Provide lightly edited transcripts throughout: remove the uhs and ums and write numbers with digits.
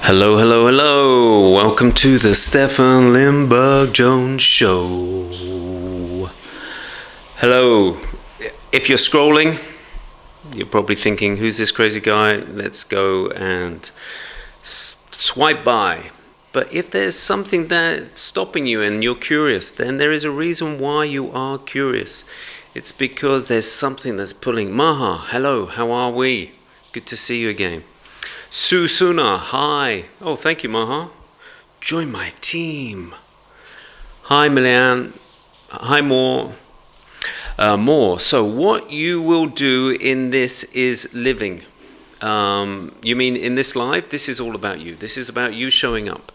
Hello, hello, hello. Welcome to the Stefan Lindberg-Jones Show. Hello. If you're scrolling, you're probably thinking, who's this crazy guy? Let's go and swipe by. But if there's something that's stopping you and you're curious, then there is a reason why you are curious. It's because there's something that's pulling. Maha, hello, how are we? Good to see you again. Susuna, hi. Oh, thank you, Maha. Join my team. Hi, Milian. Hi, More. More. So what you will do in this is living. You mean in this live? This is all about you. This is about you showing up.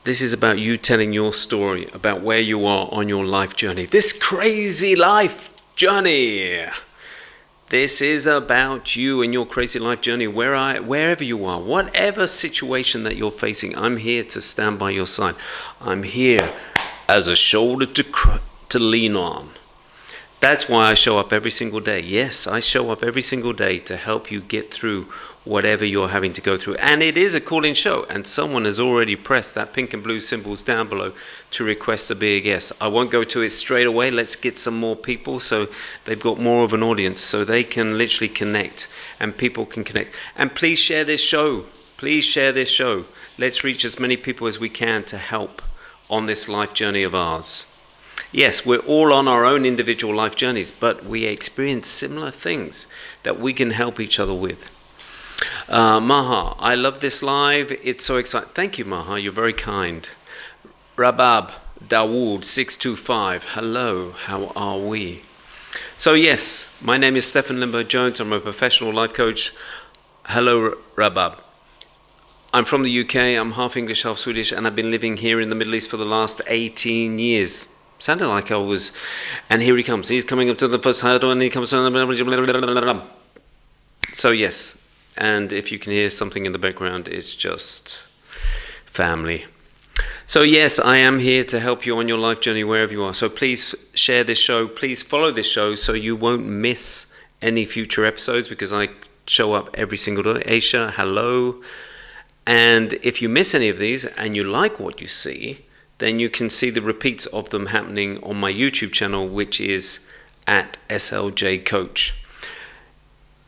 This is about you telling your story about where you are on your life journey. This crazy life journey. This is about you and your crazy life journey, wherever you are, whatever situation that you're facing. I'm here to stand by your side. I'm here as a shoulder to lean on. That's why I show up every single day. Yes, I show up every single day to help you get through whatever you're having to go through. And it is a call-in show, and someone has already pressed that pink and blue symbols down below to request to be a guest. I won't go to it straight away. Let's get some more people so they've got more of an audience so they can literally connect and people can connect. And please share this show. Please share this show. Let's reach as many people as we can to help on this life journey of ours. Yes, we're all on our own individual life journeys, but we experience similar things that we can help each other with. Maha, I love this live. It's so exciting. Thank you, Maha. You're very kind. Rabab Dawood 625. Hello, how are we? So yes, my name is Stefan Lindberg-Jones. I'm a professional life coach. Hello, Rabab. I'm from the UK. I'm half English, half Swedish, and I've been living here in the Middle East for the last 18 years. Sounded like I was, and here he comes. He's coming up to the first hurdle, and he comes. So yes, and if you can hear something in the background, it's just family. So yes, I am here to help you on your life journey wherever you are. So please share this show. Please follow this show so you won't miss any future episodes because I show up every single day. Aisha, hello. And if you miss any of these and you like what you see, then you can see the repeats of them happening on my YouTube channel, which is at SLJ Coach.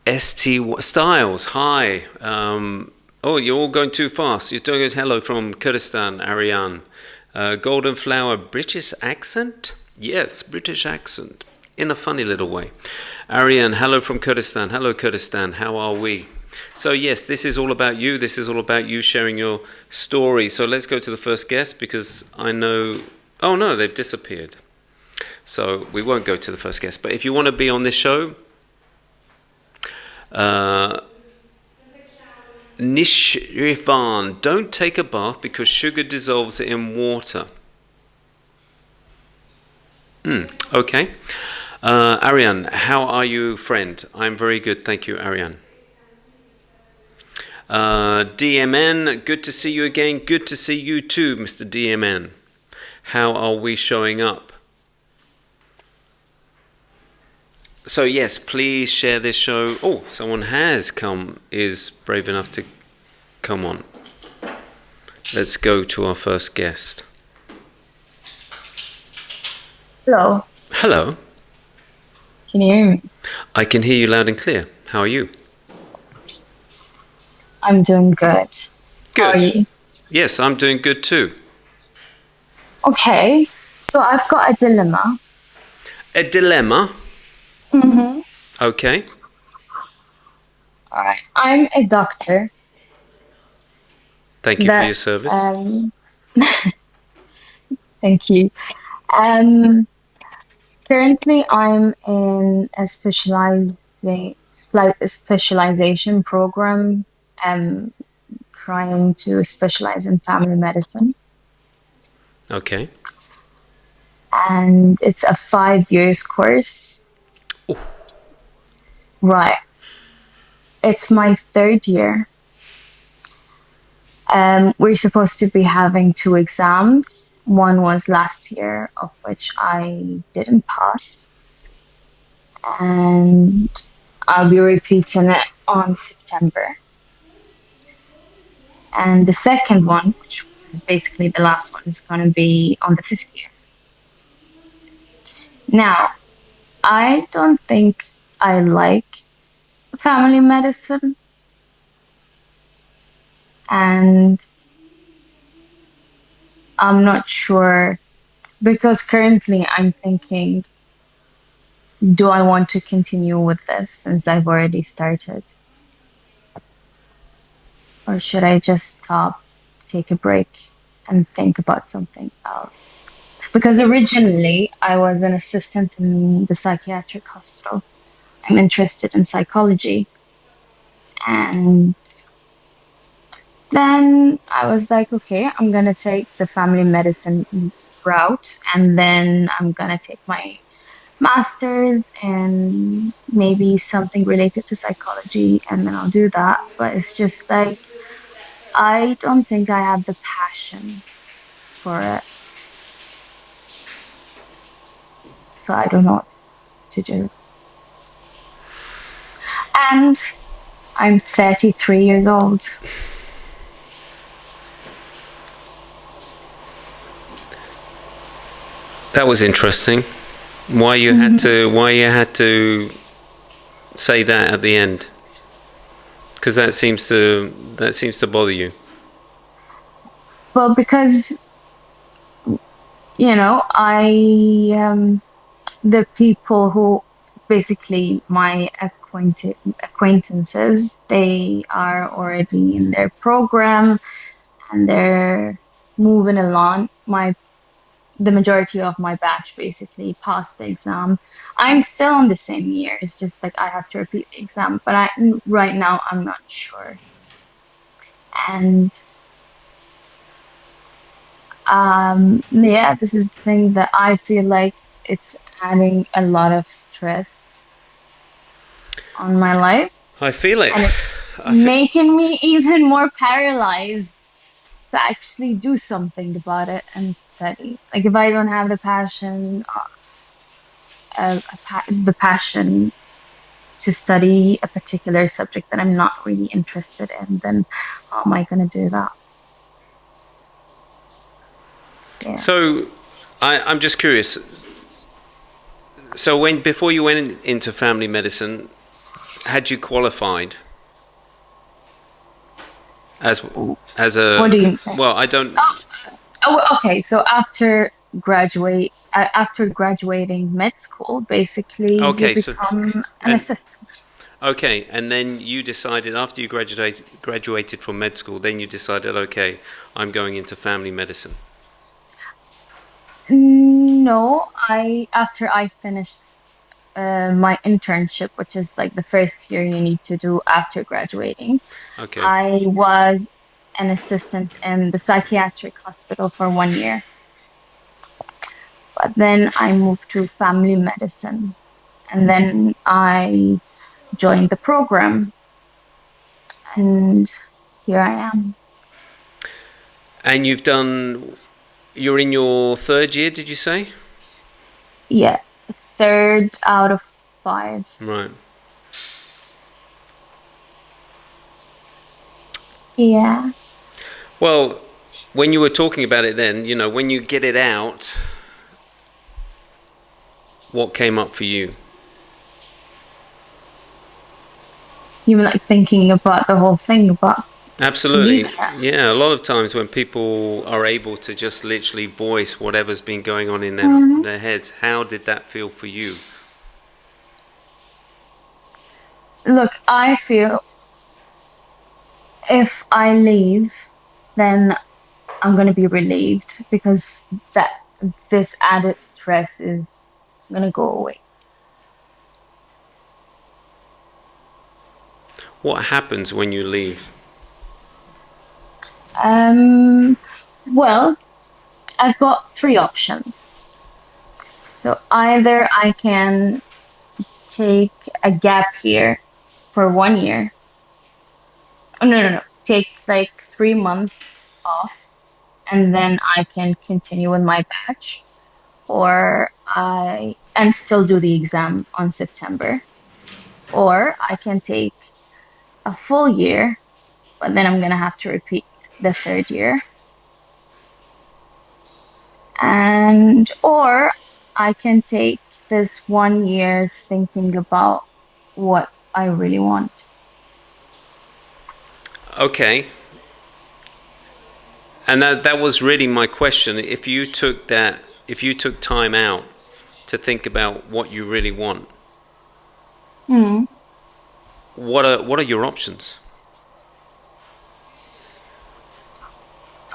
ST Styles, hi. Oh, you're all going too fast. You're doing hello from Kurdistan, Ariane. Golden Flower, British accent? Yes, British accent. In a funny little way. Ariane, hello from Kurdistan. Hello, Kurdistan. How are we? So yes, this is all about you. This is all about you sharing your story. So let's go to the first guest because I know... Oh no, they've disappeared. So we won't go to the first guest. But if you want to be on this show... Nishrifan, don't take a bath because sugar dissolves in water. Okay. Ariane, how are you, friend? I'm very good, thank you, Ariane. DMN, good to see you again. Good to see you too, Mr. DMN. How are we showing up? So yes, please share this show. Oh, someone has come, is brave enough to come on. Let's go to our first guest. Hello. Hello. Can you hear me? I can hear you loud and clear. How are you? I'm doing good. Good. How are you? Yes, I'm doing good too. Okay, so I've got a dilemma. A dilemma? Mm-hmm. Okay. All right. I'm a doctor. Thank you for your service. Thank you. Currently, I'm in a specialization program. Trying to specialize in family medicine. Okay. And it's a 5 years course. Ooh. Right. It's my third year. We're supposed to be having 2 exams. One was last year, of which I didn't pass. And I'll be repeating it on September. And the second one, which is basically the last one, is going to be on the fifth year. Now, I don't think I like family medicine, and I'm not sure because currently I'm thinking, do I want to continue with this since I've already started? Or should I just stop, take a break, and think about something else? Because originally I was an assistant in the psychiatric hospital. I'm interested in psychology. And then I was like, okay, I'm going to take the family medicine route, and then I'm going to take my master's and maybe something related to psychology, and then I'll do that. But it's just like, I don't think I have the passion for it. So I don't know what to do. And I'm 33 years old. That was interesting. Why you had to say that at the end? Because that seems to bother you. Well, because, the people who basically my acquaintances, they are already in their program and they're moving along. The majority of my batch basically passed the exam. I'm still on the same year. It's just like I have to repeat the exam, but right now I'm not sure. And yeah, this is the thing that I feel like it's adding a lot of stress on my life, I feel it. and it's I fe- making me even more paralyzed to actually do something about it and study. Like if I don't have the passion, the passion to study a particular subject that I'm not really interested in, then how am I going to do that? Yeah. so, I'm just curious. So, when before you went into family medicine, had you qualified as as What a do you think? well? I don't. Oh, okay. So after graduating med school, basically you Okay, so become an and assistant. okay, and then you decided after you graduated from med school, then you decided, okay, I'm going into family medicine. No, I after I finished my internship, which is like the first year you need to do after graduating, Okay, I was an assistant in the psychiatric hospital for 1 year. But then I moved to family medicine, and then I joined the program, and here I am. and you're in your third year, did you say? Yeah, third out of five. Right. Yeah. Well, when you were talking about it then, when you get it out, what came up for you? You were like thinking about the whole thing about Absolutely. leaving it. Yeah, a lot of times when people are able to just literally voice whatever's been going on in Mhm. their heads, how did that feel for you? Look, I feel if I leave, then I'm going to be relieved because that this added stress is going to go away. What happens when you leave? Um, well, I've got three options. So either I can take a gap year for 1 year. Oh, no, no, no. Take like 3 months off and then I can continue with my batch, or I and still do the exam on September, or I can take a full year, but then I'm gonna have to repeat. the third year. And or I can take this 1 year thinking about what I really want. Okay. And that was really my question. If you took time out to think about what you really want, Hmm. what are your options?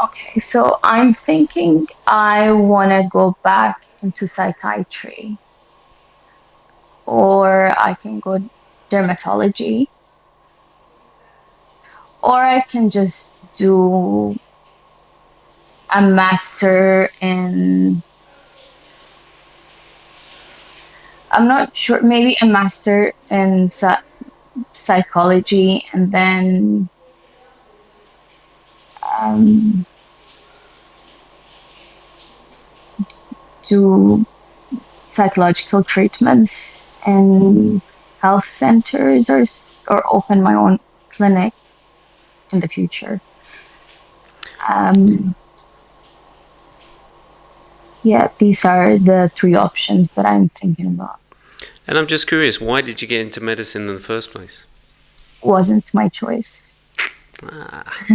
Okay, so I'm thinking I want to go back into psychiatry, or I can go dermatology, or I can just do a master in, I'm not sure, maybe a master in psychology, and then um, do psychological treatments in health centers, or open my own clinic in the future. Um, yeah, these are the three options that I'm thinking about. And I'm just curious, why did you get into medicine in the first place? Wasn't my choice. Ah,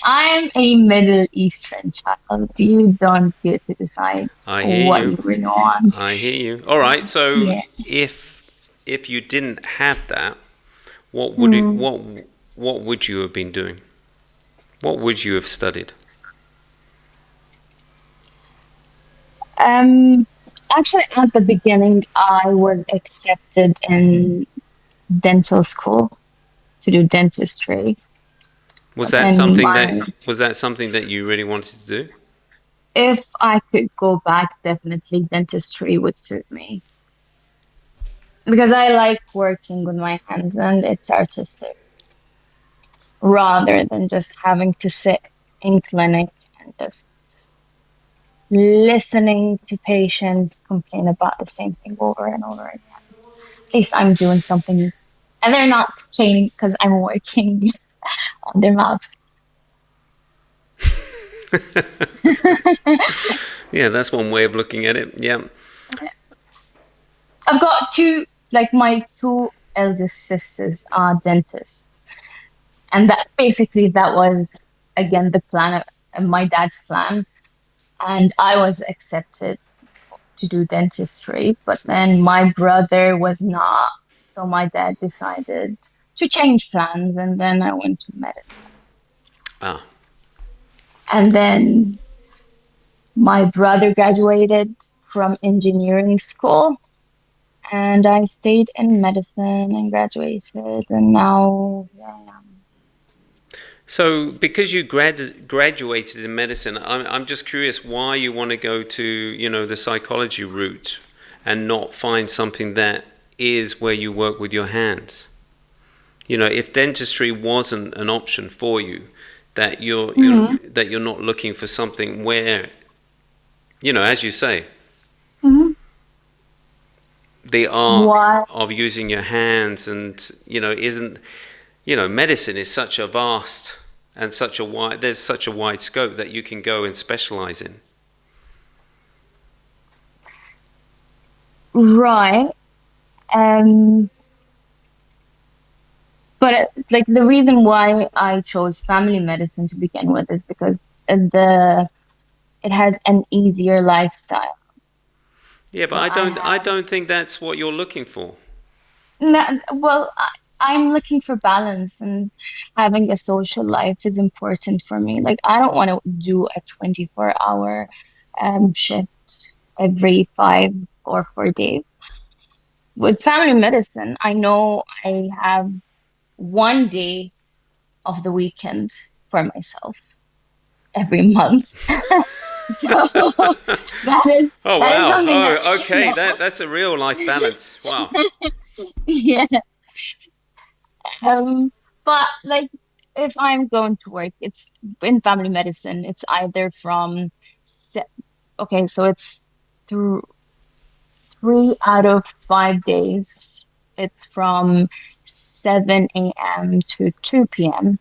I'm a Middle Eastern child. You don't get to decide I hear what you. you really want. I hear you. All right. So Yeah. if you didn't have that, what would it Hmm. what would you have been doing? What would you have studied? Um, Actually, at the beginning, I was accepted in dental school to do dentistry. Was But that then something my, that you really wanted to do? if I could go back, definitely dentistry would suit me because I like working with my hands and it's artistic rather than just having to sit in clinic and just listening to patients complain about the same thing over and over again. At least I'm doing something and they're not complaining because I'm working on their mouth. Yeah, that's one way of looking at it. Yeah. I've got two, like my two eldest sisters are dentists. And that basically that was again the plan, my dad's plan. And I was accepted to do dentistry, but then my brother was not. So my dad decided to change plans, and then I went to medicine. Ah. And then my brother graduated from engineering school, and I stayed in medicine and graduated, and now here I am. So, because you graduated in medicine, I'm just curious why you want to go to, the psychology route and not find something that is where you work with your hands. If dentistry wasn't an option for you, that Hmm. you're not looking for something where, as you say, Hmm. the art Why? of using your hands and, isn't, medicine is such a vast and there's such a wide scope that you can go and specialize in. Right. Um, but like the reason why I chose family medicine to begin with is because it has an easier lifestyle. Yeah, but So I I have, don't think that's what you're looking for. well, I'm looking for balance, and having a social life is important for me. Like I don't want to do a 24-hour shift every 5 or 4 days. With family medicine, I know I have one day of the weekend for myself every month. So Oh that is wow. something that Oh, okay. That's a real life balance. Wow. yeah. Um, but like if I'm going to work, it's in family medicine. It's either from se- okay, so it's through 3 out of 5 days. It's from 7 a.m. to 2 p.m.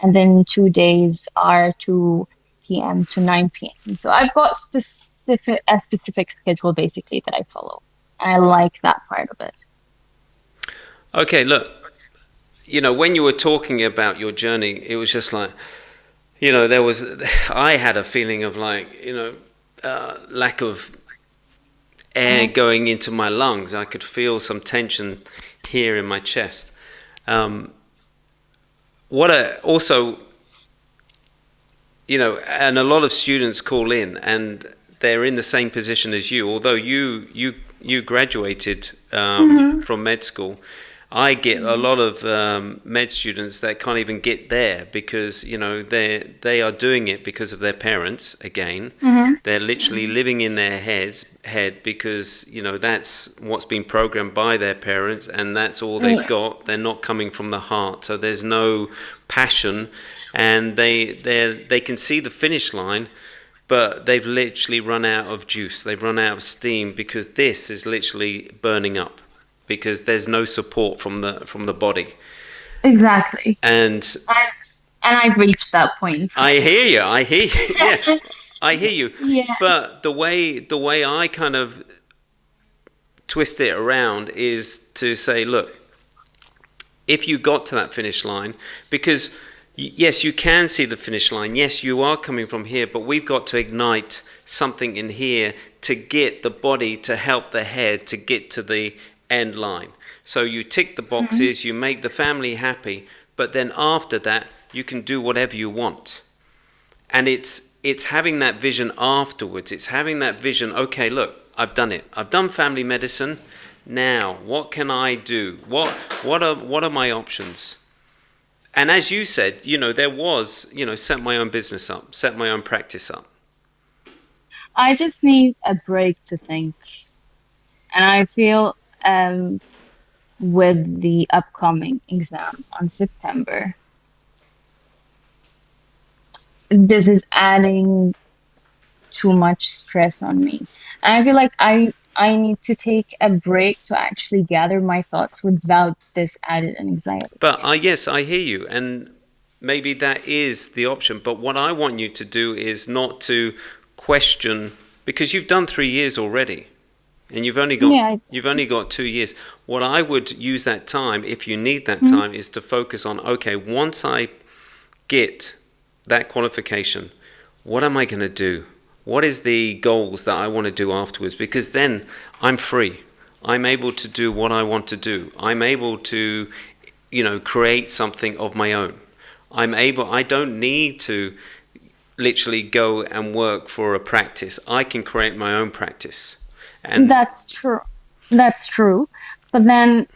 and then 2 days are 2 p.m. to 9 p.m. So I've got a specific schedule basically that I follow. And I like that part of it. Okay, look, when you were talking about your journey, it was just like, I had a feeling of like, lack of air Uh-huh. going into my lungs. I could feel some tension here in my chest. Um, also, and a lot of students call in and they're in the same position as you. Although you graduated Mm-hmm. from med school, I get a Mm-hmm. lot of med students that can't even get there because they are doing it because of their parents. Again, Mm-hmm. they're literally living in their head because that's what's been programmed by their parents, and that's all they've Yeah, got. They're not coming from the heart, so there's no passion, and they can see the finish line, but they've literally run out of juice. They've run out of steam because this is literally burning up because there's no support from the body. exactly. And And, and I've reached that point in I time. hear you. I hear you. Yeah, I hear you. Yeah. But the way I kind of twist it around is to say, look, if you got to that finish line, because yes, you can see the finish line. Yes, you are coming from here, but we've got to ignite something in here to get the body to help the head to get to the end line. So you tick the Mm-hmm. boxes, you make the family happy, but then after that, you can do whatever you want. And it's having that vision afterwards. It's having that vision. Okay, look, I've done it. I've done family medicine. Now, what can I do? What are my options? And as you said, there was, set my own business up, set my own practice up. I just need a break to think. And I feel with the upcoming exam on September, this is adding too much stress on me. And I feel like I need to take a break to actually gather my thoughts without this added anxiety. But yes, I hear you, and maybe that is the option. But what I want you to do is not to question, because you've done 3 years already, and Yeah. you've only got 2 years. What I would use that time, if you need that Mhm. time, is to focus on, okay, once I get that qualification, what am I going to do? What is the goals that I want to do afterwards? Because then I'm free. I'm able to do what I want to do. I'm able to, create something of my own. I don't need to literally go and work for a practice. I can create my own practice. And That's true. That's true. But then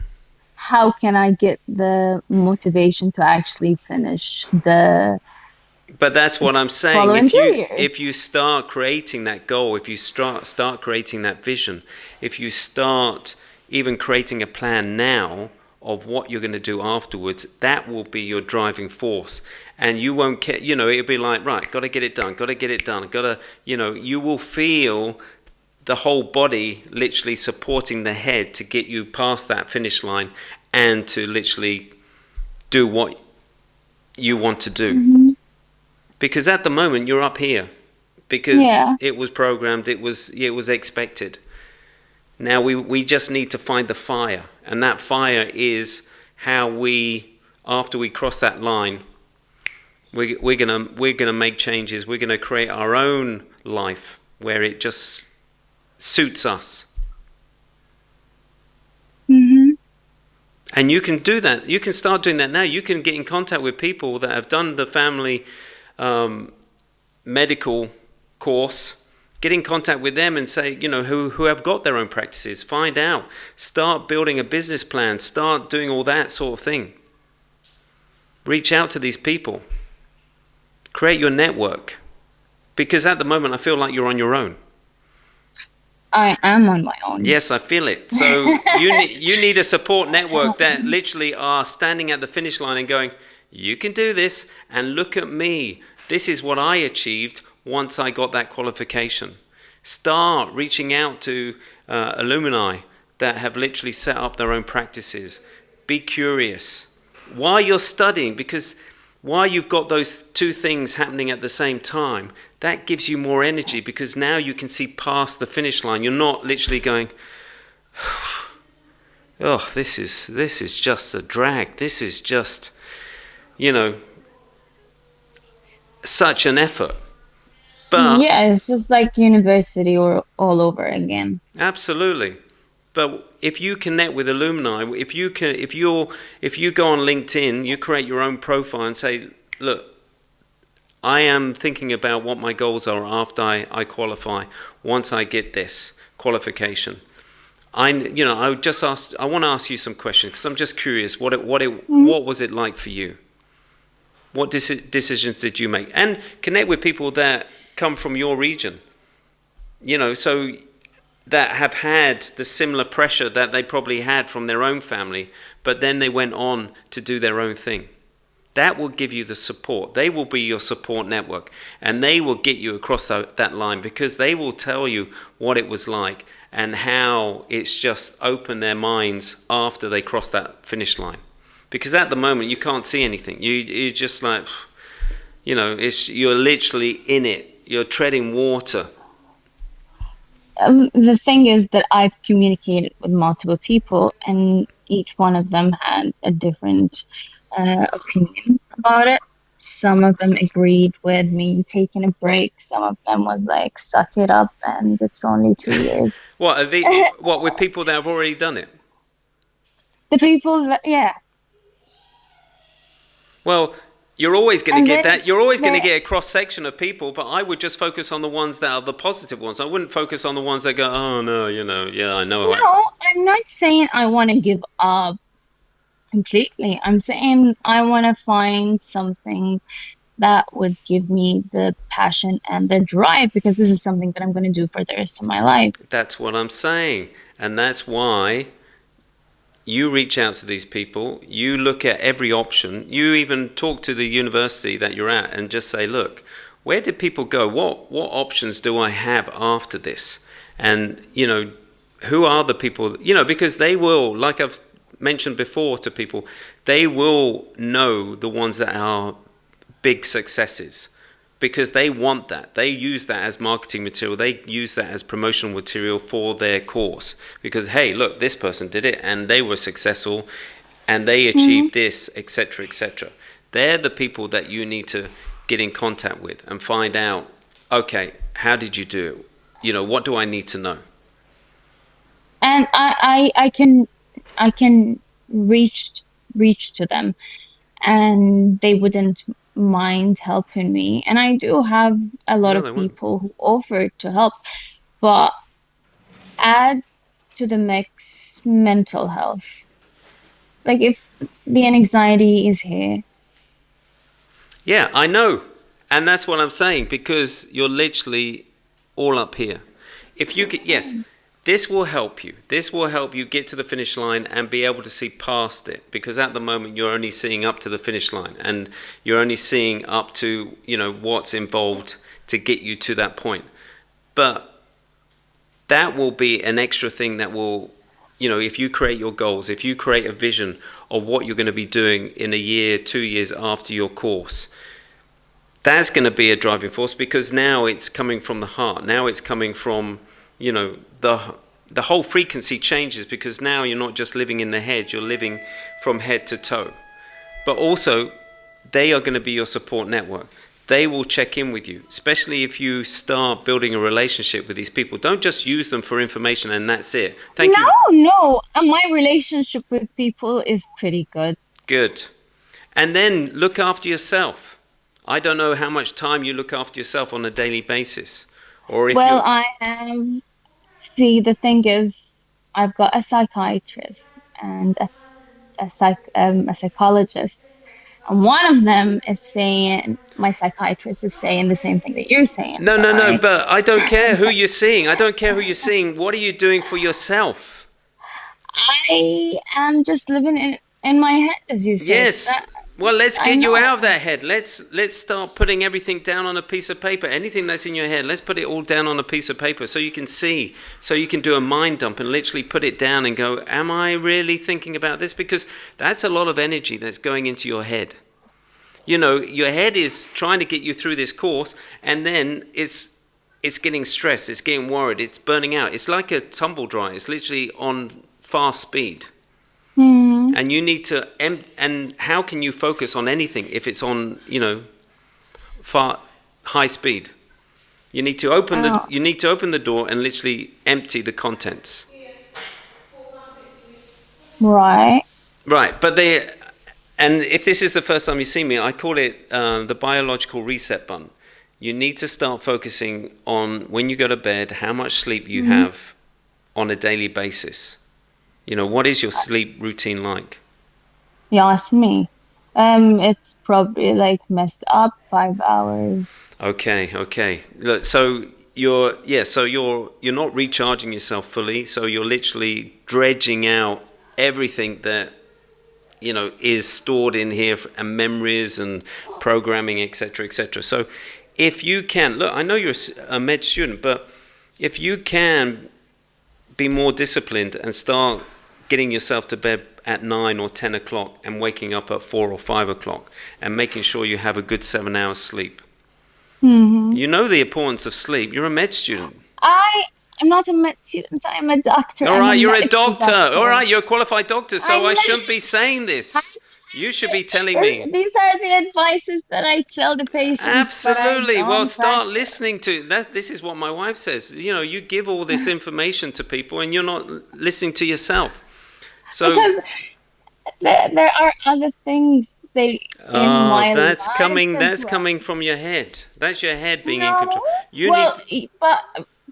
how can I get the motivation to actually finish the But that's what I'm saying. following If two you years? if you start creating that goal, if you start creating that vision, if you start even creating a plan now of what you're going to do afterwards, that will be your driving force. And you won't care. It'll be like, right, got to get it done. Got to get it done. Got to. You will feel the whole body literally supporting the head to get you past that finish line and to literally do what you want to do. Hmm. Because at the moment you're up here because Yeah. it was programmed, it was expected. Now we just need to find the fire, and that fire is how we, after we cross that line, we're gonna make changes. We're gonna create our own life where it just suits us. Hmm. And you can do that. You can start doing that now. You can get in contact with people that have done the family um, medical course. Get in contact with them and say, who have got their own practices. Find out. Start building a business plan. Start doing all that sort of thing. Reach out to these people. Create your network. Because at the moment, I feel like you're on your own. I am on my own. Yes, I feel it. So you need a support network that literally are standing at the finish line and going, you can do this, and look at me. This is what I achieved once I got that qualification. Start reaching out to alumni that have literally set up their own practices. Be curious while you're studying, because While you've got those two things happening at the same time, that gives you more energy because now you can see past the finish line. You're not literally going, oh, this is just a drag. This is just, you know, such an effort. But Yeah, it's just like university or all over again. absolutely. But if you connect with alumni, if you go on LinkedIn, you create your own profile and say, look, I am thinking about what my goals are after I qualify. Once I get this qualification, I want to ask you some questions because I'm just curious. Mhm. What was it like for you? What decisions did you make? And connect with people that come from your region. So that have had the similar pressure that they probably had from their own family, but then they went on to do their own thing. That will give you the support. They will be your support network, and they will get you across that line because they will tell you what it was like and how it's just opened their minds after they cross that finish line. Because at the moment you can't see anything. You're just like, you're literally in it. You're treading water. The thing is that I've communicated with multiple people, and each one of them had a different opinion about it. Some of them agreed with me taking a break. Some of them was like, suck it up, and it's only 2 years. What with people that have already done it? The people that, yeah. Well, you're always going to And get then that. You're always going to the get a cross section of people, but I would just focus on the ones that are the positive ones. I wouldn't focus on the ones that go, oh no, yeah, I know. no, I'm not saying I want to give up completely. I'm saying I want to find something that would give me the passion and the drive because this is something that I'm going to do for the rest of my life. That's what I'm saying, and that's why you reach out to these people. You look at every option. You even talk to the university that you're at and just say, look, where did people go? What options do I have after this? And who are the people? Because they will, like I've mentioned before to people, they will know the ones that are big successes because they want that. They use that as marketing material. They use that as promotional material for their course because, hey, look, this person did it and they were successful and they Mhm. achieved this, etc., etc. They're the people that you need to get in contact with and find out, okay, how did you do it? What do I need to know? And I can reach to them and they wouldn't mind helping me. And I do have a lot No, of they won't. people who offer to help, but add to the mix mental health. Like if the anxiety is here. Yeah, I know. And that's what I'm saying because you're literally all up here. If you get, yes, this will help you. This will help you get to the finish line and be able to see past it because at the moment you're only seeing up to the finish line and you're only seeing up to, what's involved to get you to that point. But that will be an extra thing that will, if you create your goals, if you create a vision of what you're going to be doing in a year, 2 years after your course, that's going to be a driving force because now it's coming from the heart. Now it's coming from, the whole frequency changes because now you're not just living in the head, you're living from head to toe. But also, they are going to be your support network. They will check in with you, especially if you start building a relationship with these people. Don't just use them for information and that's it. Thank No, you. no. My relationship with people is pretty good. Good. And then look after yourself. I don't know how much time you look after yourself on a daily basis. Or if Well, you. I have, see, the thing is, I've got a psychiatrist and a psychologist, and one of them is saying, my psychiatrist is saying the same thing that you're saying. No, That no, no, but I don't care who you're seeing. I don't care who you're seeing. What are you doing for yourself? I am just living in my head, as you said. Yes. Well, let's I get you out of know. that head. Let's start putting everything down on a piece of paper. Anything that's in your head, let's put it all down on a piece of paper so you can see, so you can do a mind dump and literally put it down and go, am I really thinking about this? Because that's a lot of energy that's going into your head. your head is trying to get you through this course, and then it's getting stressed, it's getting worried, it's burning out. It's like a tumble dryer. It's literally on fast speed. Mm-hmm. And you need to and how can you focus on anything if it's on, far high speed? You need to open Oh, the door and literally empty the contents. right. Right, and if this is the first time you see me, I call it the biological reset button. You need to start focusing on, when you go to bed, how much sleep you Mm-hmm. have on a daily basis. What is your sleep routine like? You ask me. It's probably like messed up 5 hours. Okay. Look, so you're not recharging yourself fully, so you're literally dredging out everything that is stored in here, and memories and programming, etc., etc. So if you can, look, I know you're a med student, but if you can be more disciplined and start getting yourself to bed at 9 or 10 o'clock and waking up at 4 or 5 o'clock and making sure you have a good 7 hours sleep. Mm-hmm. You know the importance of sleep. You're a med student. I am not a med student. I'm a doctor. All I'm a right, you're a medical doctor. All doctor. right, you're a qualified doctor, I so I know. shouldn't be saying this. You should be telling me. These are the advices that I tell the patients, but I Absolutely. Well, don't start practice. listening to that. This is what my wife says. You give all this information to people and you're not listening to yourself. So, Because there are other things in my life as that's well. coming from your head. That's your head being in No, control. You need well, to,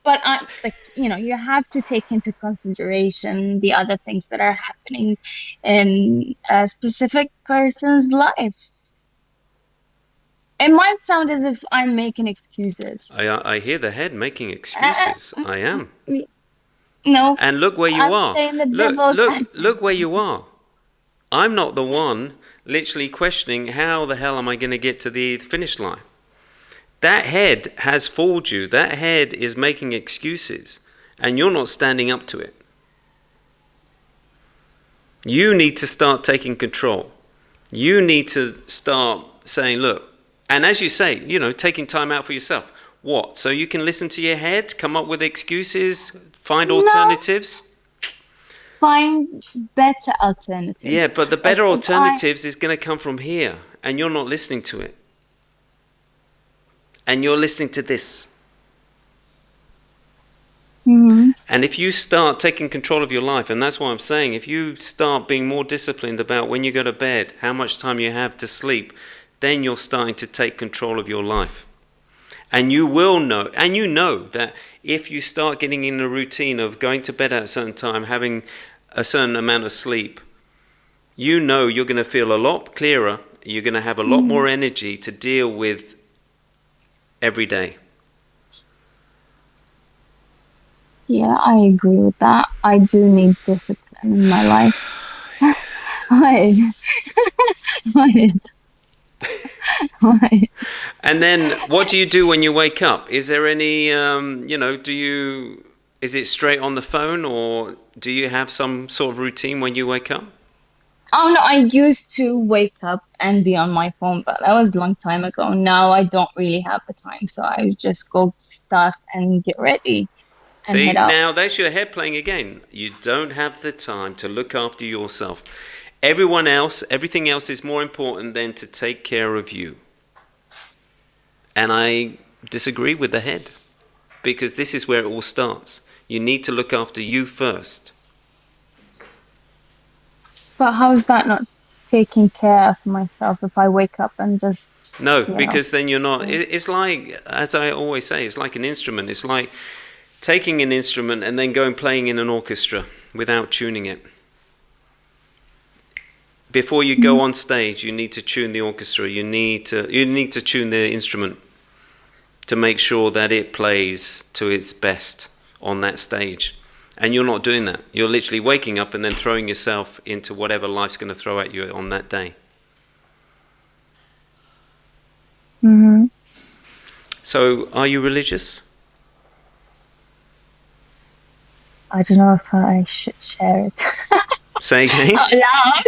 but I like you have to take into consideration the other things that are happening in a specific person's life. It might sound as if I'm making excuses. I hear the head making Uh, excuses. I am. no, And look where you I'm are. playing the Look, devil's look, look where you advocate. are. I'm not the one literally questioning how the hell am I going to get to the finish line. That head has fooled you. That head is making excuses, and you're not standing up to it. You need to start taking control. You need to start saying, look, and as you say, taking time out for yourself. What? So you can listen to your head, come up with excuses, find No, alternatives? find better Yeah, alternatives. but the Like better if I, alternatives is going to come from here, and you're not listening to it. And you're listening to this. Mhm. And if you start taking control of your life, and that's what I'm saying, if you start being more disciplined about when you go to bed, how much time you have to sleep, then you're starting to take control of your life. And you will know, and you know that if you start getting in a routine of going to bed at a certain time, having a certain amount of sleep, you're going to feel a lot clearer. You're going to have a lot Mhm. more energy to deal with every day. Yeah, I agree with that. I do need discipline in my life. Why? Why? Why? And then, what do you do when you wake up? Is there any, is it straight on the phone, or do you have some sort of routine when you wake up? Oh no, I used to wake up and be on my phone, but that was a long time ago. Now I don't really have the time, so I just go start and get ready and See, head out. now that's your head playing again. You don't have the time to look after yourself. Everything else is more important than to take care of you. And I disagree with the head, because this is where it all starts. You need to look after you first. But how is that not taking care of myself if I wake up and just, No, you know, because then you're not. go? It's like, as I always say, it's like an instrument. It's like taking an instrument and then going playing in an orchestra without tuning it. Before you go Mhm. on stage, you need to tune the orchestra. You need to tune the instrument to make sure that it plays to its best on that stage. And you're not doing that. You're literally waking up and then throwing yourself into whatever life's going to throw at you on that day. Mhm. So, are you religious? I don't know if I should share it Say again. out loud.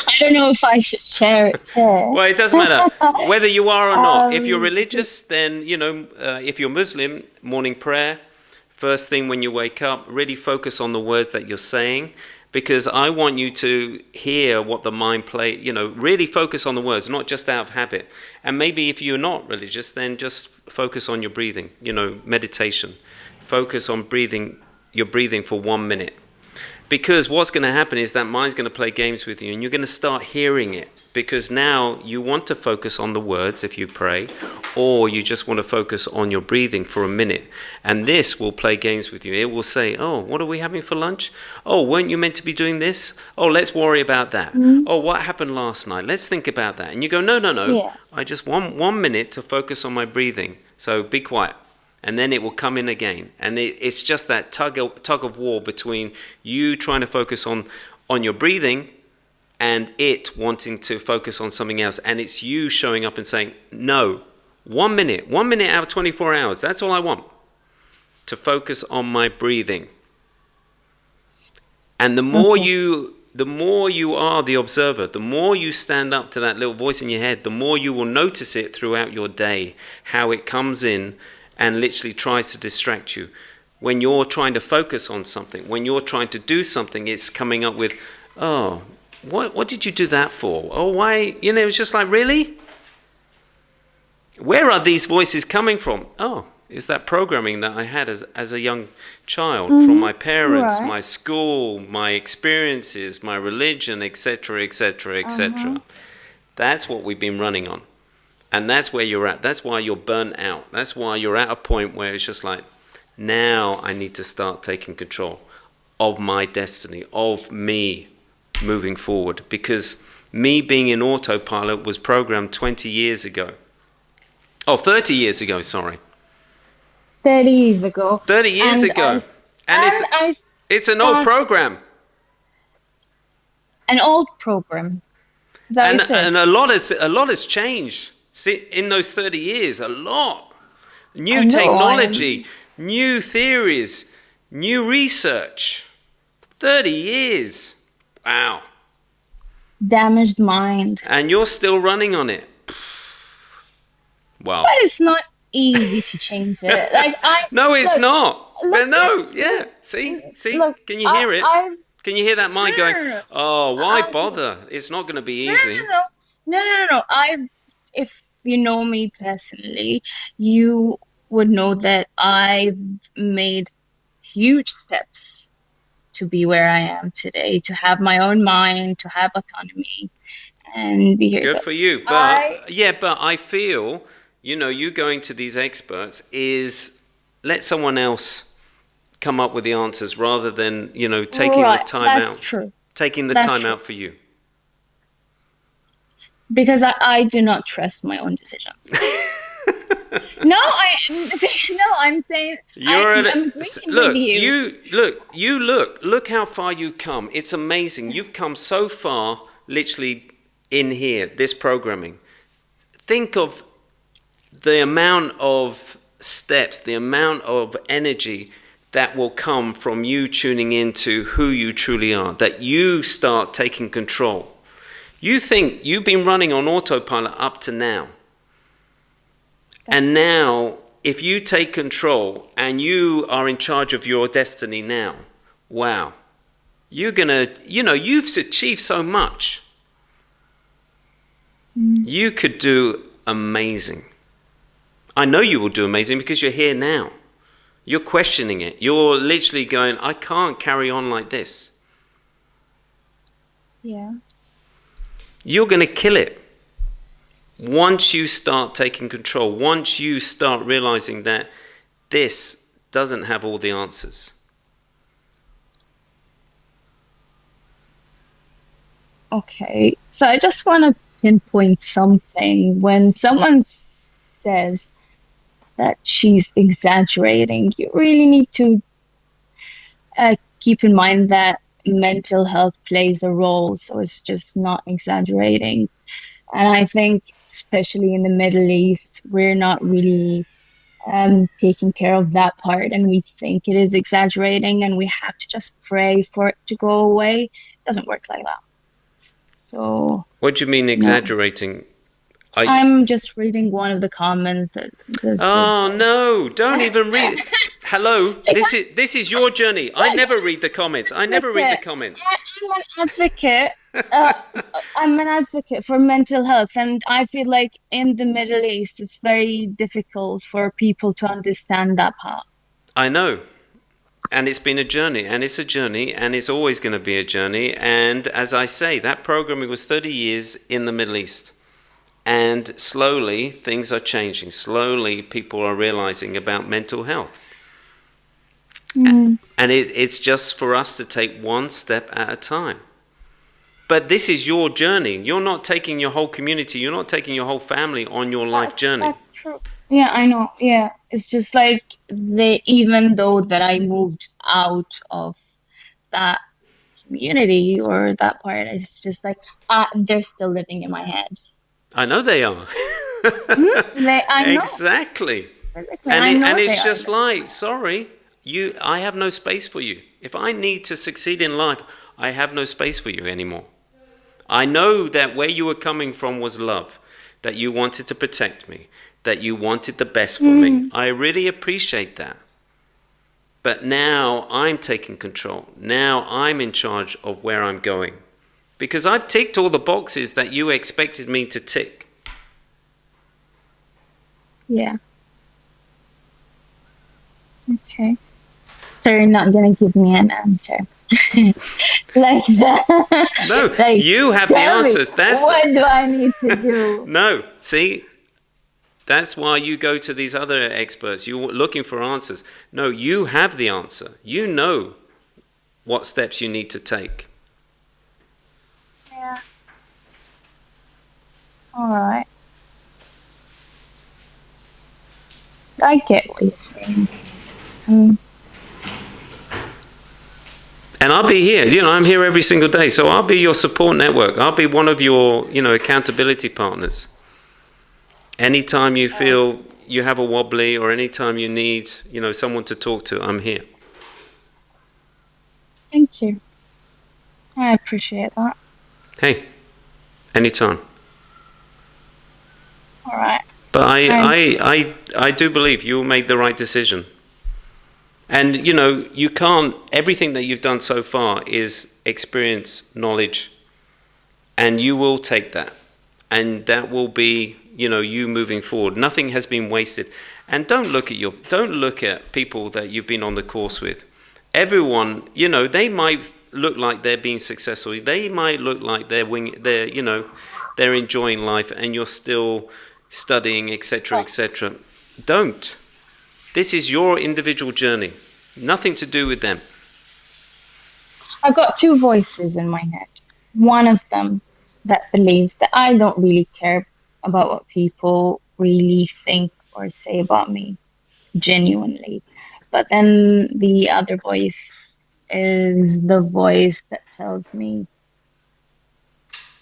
I don't know if I should share it here. Well, it doesn't matter whether you are or not. If you're um, religious, then, if you're Muslim, morning prayer, first thing when you wake up, really focus on the words that you're saying, because I want you to hear what the mind play, really focus on the words, not just out of habit. And maybe if you're not religious, then just focus on your breathing, meditation. Focus on your breathing for 1 minute. Because what's going to happen is that mind's going to play games with you, and you're going to start hearing it, because now you want to focus on the words if you pray, or you just want to focus on your breathing for a minute. And this will play games with you. It will say, oh, what are we having for lunch? Oh, weren't you meant to be doing this? Oh, let's worry about that. mm, Oh, what happened last night? Let's think about that. And you go, no, no, no. yeah. I just want 1 minute to focus on my breathing. So be quiet. And then it will come in again, and it's just that tug of war between you trying to focus on your breathing and it wanting to focus on something else. And it's you showing up and saying, no, 1 minute out of 24 hours, that's all I want, to focus on my breathing. And the more Okay. you are the observer, the more you stand up to that little voice in your head, the more you will notice it throughout your day, how it comes in and literally tries to distract you. When you're trying to focus on something, when you're trying to do something, it's coming up with, oh, what did you do that for? Oh, why? It's just like, really? Where are these voices coming from? Oh, it's that programming that I had as a young child, from Mm-hmm. my parents, Right. my school, my experiences, my religion, etc., etc., Uh-huh. etc. That's what we've been running on. And that's where you're at. That's why you're burnt out. That's why you're at a point where it's just like, now I need to start taking control of my destiny, of me moving forward. Because me being in autopilot was programmed 20 years ago. Oh, 30 years ago, sorry. 30 years ago. 30 years And ago. And and I it's an old started program. an old program. Is that what you said? And a lot has changed in those 30 years. A lot. I New know I technology, am new theories, new research. 30 years. Wow. damaged mind. And you're still running on it. Wow. But it's not easy to change it. Like I No, it's look, not. look, But no, look, yeah. See? look. Can you hear it? I Can you hear that no mind no going, no no. oh, why I bother? It's not going to be no easy. no no no no no no. If you know me personally, you would know that I've made huge steps to be where I am today, to have my own mind, to have autonomy, and be here. Good So for you. I But I feel, you going to these experts is let someone else come up with the answers rather than, taking the right. time That's out, true. taking the That's time true. out for you. Because I do not trust my own decisions. No, no, I'm saying You're at I'm it. agreeing with Look, you. look how far you come. It's amazing. You've come so far, literally in here, this programming. Think of the amount of steps, the amount of energy that will come from you tuning into who you truly are, that you start taking control. You think you've been running on autopilot up to now. And now, if you take control and you are in charge of your destiny now, wow, you're gonna, you've achieved so much. Mm. You could do amazing. I know you will do amazing because you're here now. You're questioning it. You're literally going, I can't carry on like this. Yeah. You're going to kill it. Once you start taking control, once you start realizing that this doesn't have all the answers. Okay. So I just want to pinpoint something. When someone says that she's exaggerating, you really need to keep in mind that mental health plays a role. So it's just not exaggerating. And I think, especially in the Middle East, we're not really taking care of that part, and we think it is exaggerating, and we have to just pray for it to go away. It doesn't work like that. So, What do you mean no. exaggerating? I I'm just reading one of the comments that that's just Oh like, no, don't even read. Hello, like this is your journey. I like never read the comments. I never read the advocate. comments. I'm an advocate. Uh, I'm an advocate for mental health, and I feel like in the Middle East, it's very difficult for people to understand that part. I know. And it's been a journey, and it's a journey, and it's always going to be a journey. And as I say, that programming was 30 years in the Middle East. And slowly, things are changing. Slowly, people are realizing about mental health. Mm, And it's just for us to take one step at a time. But this is your journey. You're not taking your whole community, you're not taking your whole family on your life journey. that's true. Yeah, I know. Yeah, it's just like even though that I moved out of that community or that part, it's just like they're still living in my head. I know they are. I know Exactly. physically, And I and know they it's are just living in my like, head. sorry, I have no space for you. If I need to succeed in life, I have no space for you anymore. I know that where you were coming from was love, that you wanted to protect me, that you wanted the best for me. Mm, I really appreciate that. But now I'm taking control. Now I'm in charge of where I'm going. Because I've ticked all the boxes that you expected me to tick. yeah. Okay. So you're not gonna give me an answer like that. No, Like, you have the tell me, answers. That's what do I need to the do? No, see, that's why you go to these other experts. You're looking for answers. No, you have the answer. You know what steps you need to take. Yeah. All right. I get what you're saying. Um, And I'll be here. I'm here every single day. So I'll be your support network. I'll be one of your, accountability partners. Anytime you feel you have a wobbly or anytime you need, someone to talk to, I'm here. thank you. I appreciate that. Hey, anytime. All right. But I I do believe you made the right decision. And you can't. Everything that you've done so far is experience, knowledge, and you will take that, and that will be you moving forward. Nothing has been wasted. And don't look at people that you've been on the course with. Everyone, they might look like they're being successful. They might look like they're enjoying life, and you're still studying, etc., etc. Don't. This is your individual journey. Nothing to do with them. I've got two voices in my head. One of them that believes that I don't really care about what people really think or say about me genuinely. But then the other voice is the voice that tells me,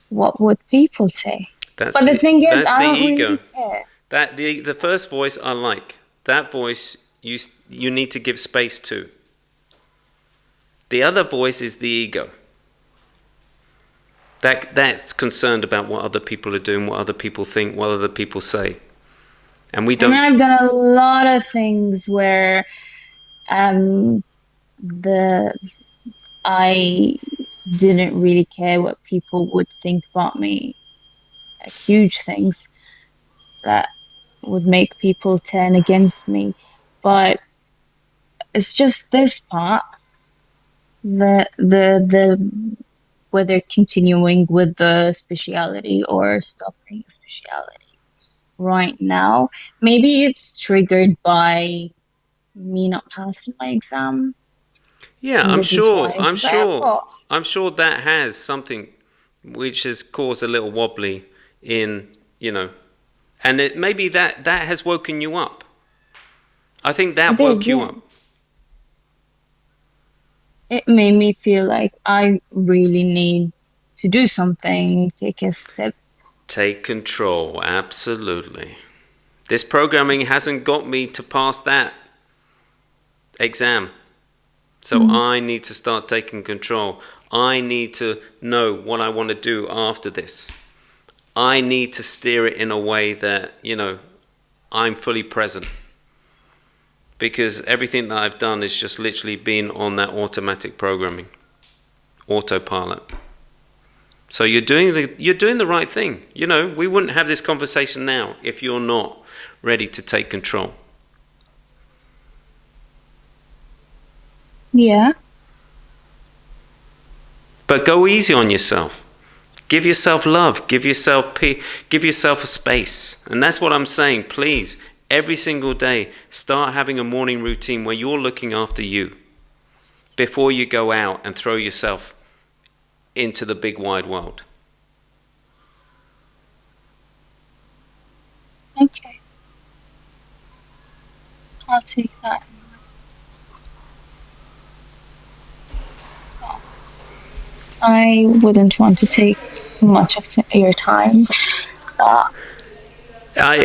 what would people say? That's But the the thing is, that's I the don't ego. really care. That the first voice I like. That voice you need to give space to. The other voice is the ego. That's concerned about what other people are doing, what other people think, what other people say. And we And don't I've done a lot of things where um the I didn't really care what people would think about me, like huge things that would make people turn against me. But it's just this part, the whether continuing with the speciality or stopping speciality right now. Maybe it's triggered by me not passing my exam, Yeah, and I'm this is sure. why. It's I'm just like I've sure. got I'm sure that has something which has caused a little wobbly in, and it maybe that has woken you up. I think I that did, woke you yeah. up. It made me feel like I really need to do something, take a step. Take control, absolutely. This programming hasn't got me to pass that exam. So Mm, I need to start taking control. I need to know what I want to do after this. I need to steer it in a way that, I'm fully present. Because everything that I've done is just literally been on that automatic programming, autopilot. So you're doing the right thing. We wouldn't have this conversation now if you're not ready to take control. Yeah. But go easy on yourself. Give yourself love. Give yourself peace. Give yourself a space. And that's what I'm saying. Please, every single day, start having a morning routine where you're looking after you before you go out and throw yourself into the big wide world. Okay. I'll take that. Well, I wouldn't want to take much of your time.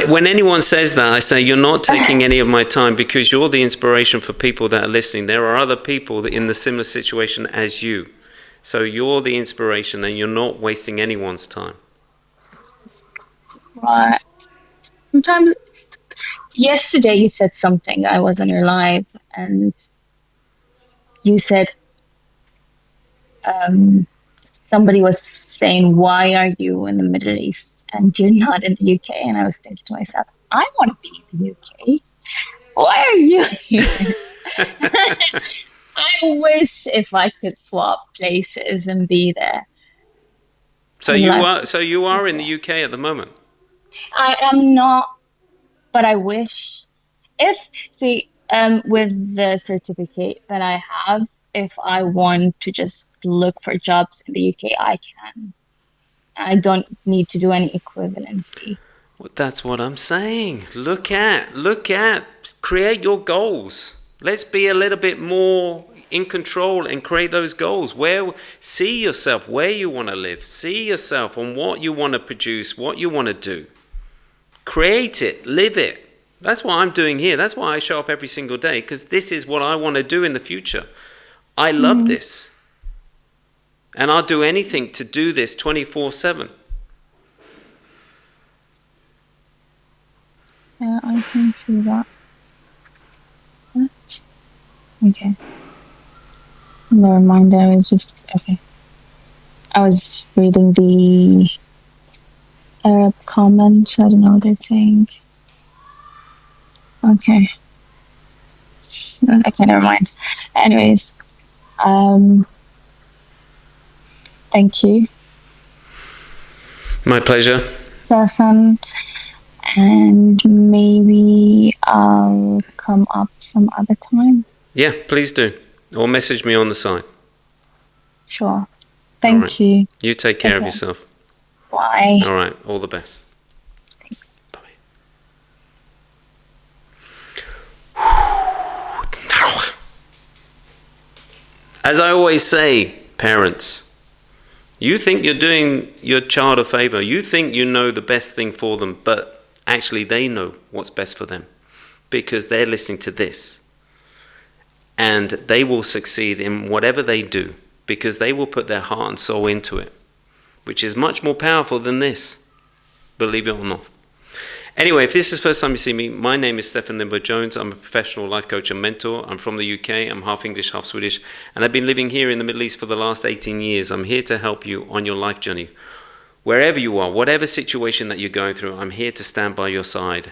When anyone says that, I say, you're not taking any of my time, because you're the inspiration for people that are listening. There are other people in the similar situation as you. So you're the inspiration, and you're not wasting anyone's time. Right. Sometimes, yesterday you said something. I was on your live, and you said somebody was saying, "Why are you in the Middle East and you're not in the UK?" And I was thinking to myself, I want to be in the UK. Why are you here? I wish if I could swap places and be there. So you are in the UK at the moment. I am not, but I wish. With the certificate that I have, if I want to just look for jobs in the UK, I can. I don't need to do any equivalency. Well, that's what I'm saying. Look at, create your goals. Let's be a little bit more in control and create those goals. See yourself where you want to live. See yourself on what you want to produce, what you want to do. Create it, live it. That's what I'm doing here. That's why I show up every single day, because this is what I want to do in the future. I love this. And I'll do anything to do this 24/7. Yeah, I can see that. What? Okay. Never mind, okay. I was reading the Arab comments. I don't know what they're saying. Okay. Okay, never mind. Anyways, thank you. My pleasure. Stefan, and maybe I'll come up some other time. Yeah, please do. Or message me on the side. Sure. Thank you. You take care of yourself. Bye. All right. All the best. Thanks. Bye. As I always say, parents, you think you're doing your child a favor. You think you know the best thing for them, but actually they know what's best for them, because they're listening to this. And they will succeed in whatever they do, because they will put their heart and soul into it, which is much more powerful than this, believe it or not. Anyway, if this is the first time you see me, my name is Stefan Lindberg-Jones. I'm a professional life coach and mentor. I'm from the UK. I'm half English, half Swedish. And I've been living here in the Middle East for the last 18 years. I'm here to help you on your life journey. Wherever you are, whatever situation that you're going through, I'm here to stand by your side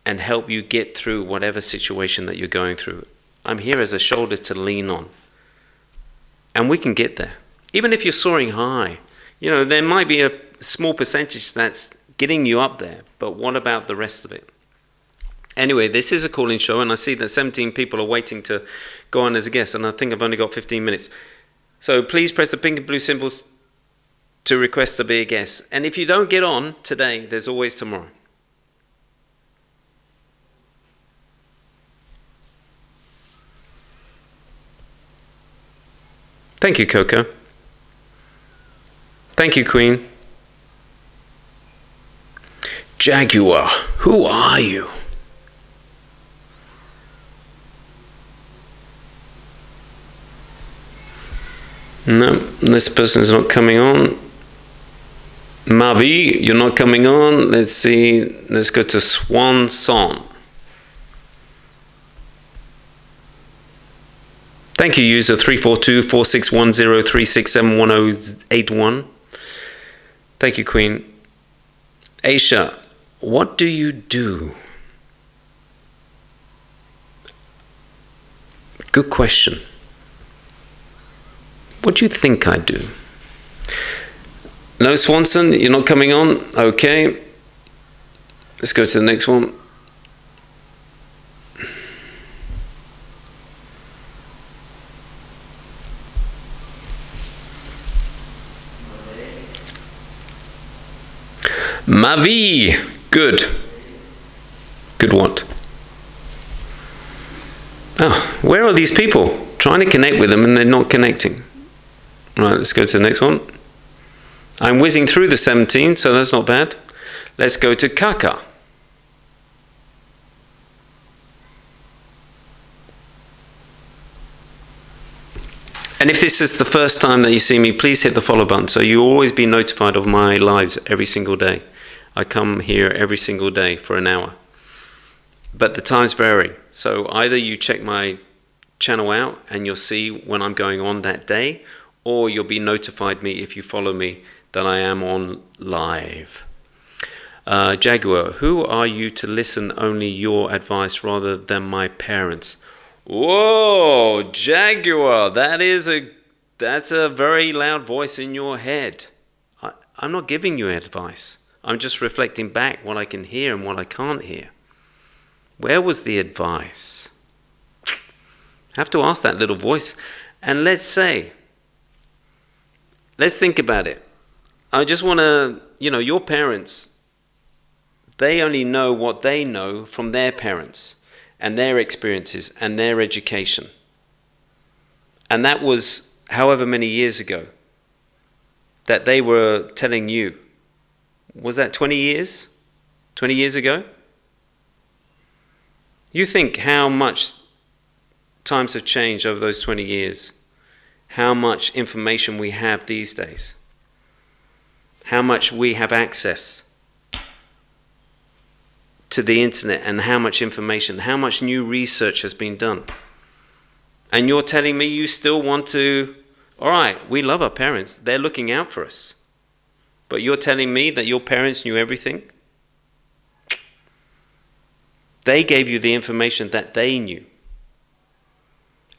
and help you get through whatever situation that you're going through. I'm here as a shoulder to lean on. And we can get there. Even if you're soaring high, there might be a small percentage that's getting you up there, but what about the rest of it? Anyway, this is a call-in show, and I see that 17 people are waiting to go on as a guest, and I think I've only got 15 minutes. So please press the pink and blue symbols to request to be a guest. And if you don't get on today, there's always tomorrow. Thank you, Coco. Thank you, Queen. Jaguar, who are you? No, this person is not coming on. Mavi, you're not coming on. Let's see. Let's go to Swan Song. Thank you, user 342-4610-3671081. Thank you, Queen. Aisha, what do you do? Good question. What do you think I do? No, Swanson, you're not coming on? Okay. Let's go to the next one. Mavi, good. Good what? Oh, where are these people? Trying to connect with them and they're not connecting. Right, let's go to the next one. I'm whizzing through the 17, so that's not bad. Let's go to Kaka. And if this is the first time that you see me, please hit the follow button so you'll always be notified of my lives every single day. I come here every single day for an hour. But the times vary. So either you check my channel out and you'll see when I'm going on that day, or you'll be notified me if you follow me that I am on live. Jaguar, who are you to listen only your advice rather than my parents? Whoa, Jaguar, that's a very loud voice in your head. I'm not giving you advice. I'm just reflecting back what I can hear and what I can't hear. Where was the advice? I have to ask that little voice. And let's think about it. I just want to, your parents, they only know what they know from their parents and their experiences and their education. And that was however many years ago that they were telling you. Was that 20 years? 20 years ago? You think how much times have changed over those 20 years. How much information we have these days. How much we have access to the internet and how much information, how much new research has been done. And you're telling me you still want to, all right, we love our parents, they're looking out for us. But you're telling me that your parents knew everything? They gave you the information that they knew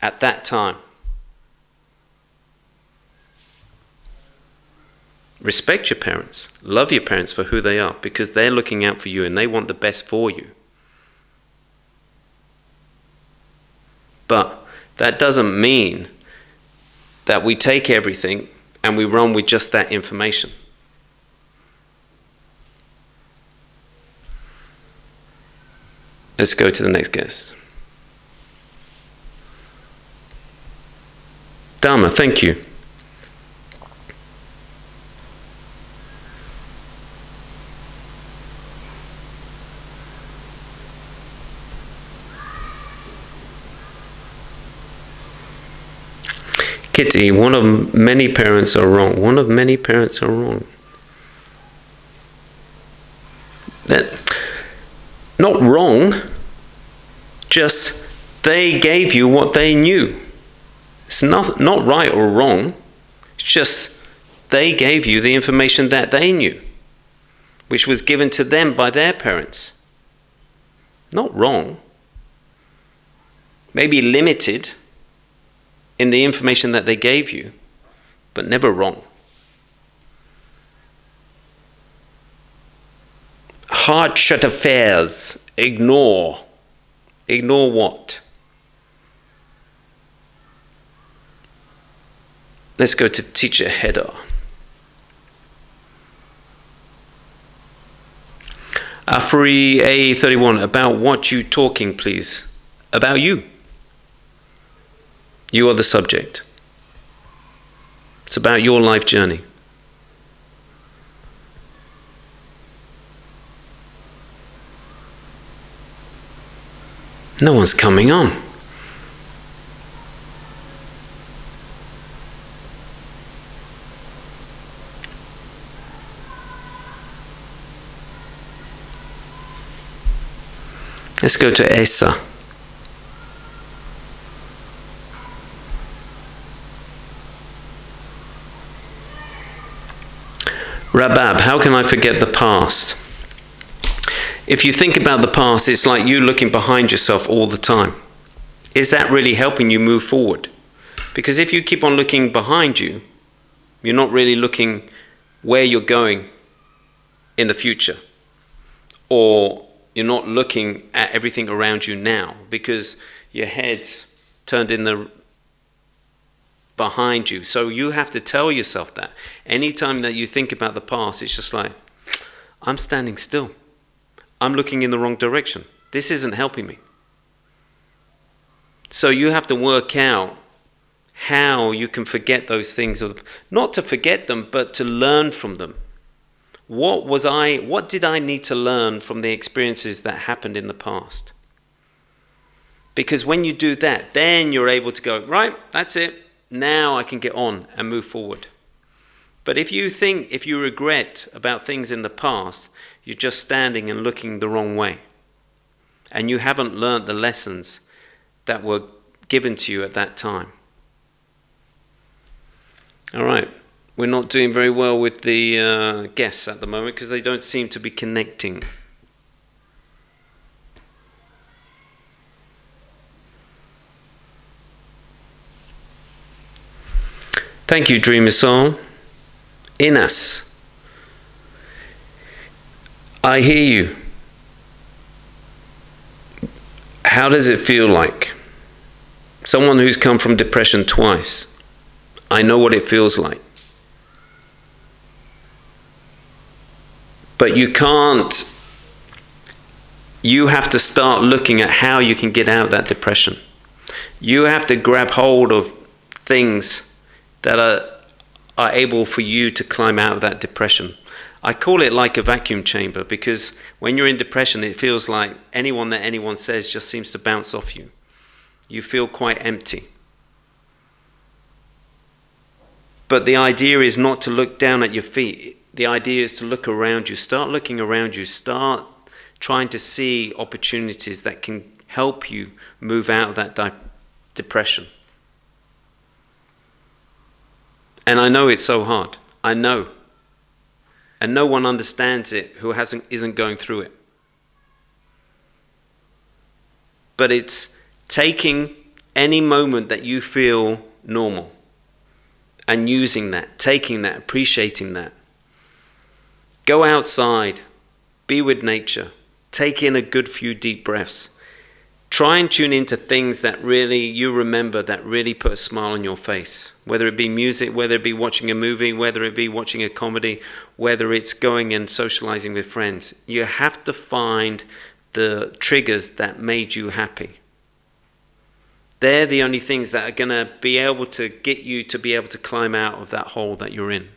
at that time. Respect your parents. Love your parents for who they are, because they're looking out for you and they want the best for you. But that doesn't mean that we take everything and we run with just that information. Let's go to the next guest. Dharma, thank you. Kitty, one of many parents are wrong. One of many parents are wrong. Not wrong, just they gave you what they knew. It's not right or wrong. It's just they gave you the information that they knew, which was given to them by their parents. Not wrong. Maybe limited in the information that they gave you, but never wrong. Heart shut affairs. Ignore. Ignore what? Let's go to teacher header. Afri A31, about what you talking, please? About you. You are the subject. It's about your life journey. No one's coming on. Let's go to Esa. Rabab, how can I forget the past? If you think about the past, it's like you looking behind yourself all the time. Is that really helping you move forward? Because if you keep on looking behind you, you're not really looking where you're going in the future. Or you're not looking at everything around you now because your head's turned in the behind you. So you have to tell yourself that. Anytime that you think about the past, it's just like, I'm standing still. I'm looking in the wrong direction. This isn't helping me. So you have to work out how you can forget those things, not to forget them, but to learn from them. What did I need to learn from the experiences that happened in the past? Because when you do that, then you're able to go, right, that's it. Now I can get on and move forward. But if you regret about things in the past, you're just standing and looking the wrong way. And you haven't learned the lessons that were given to you at that time. All right. We're not doing very well with the guests at the moment because they don't seem to be connecting. Thank you, Dreamer Soul. Inas, I hear you. How does it feel like? Someone who's come from depression twice. I know what it feels like. But you have to start looking at how you can get out of that depression. You have to grab hold of things that are able for you to climb out of that depression. I call it like a vacuum chamber because when you're in depression, it feels like anyone says just seems to bounce off you. You feel quite empty. But the idea is not to look down at your feet. The idea is to look around you. Start looking around you. Start trying to see opportunities that can help you move out of that depression. And I know it's so hard. I know. And no one understands it who isn't going through it. But it's taking any moment that you feel normal and using that, taking that, appreciating that. Go outside, be with nature, take in a good few deep breaths. Try and tune into things that really you remember that really put a smile on your face. Whether it be music, whether it be watching a movie, whether it be watching a comedy, whether it's going and socializing with friends. You have to find the triggers that made you happy. They're the only things that are going to be able to get you to be able to climb out of that hole that you're in.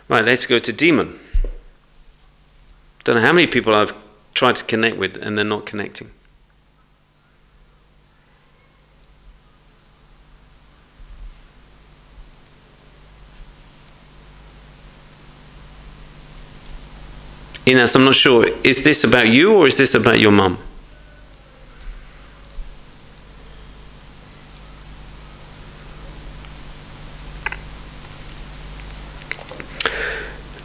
Right, let's go to Demon. Don't know how many people I've tried to connect with and they're not connecting. Ines, I'm not sure. Is this about you or is this about your mum?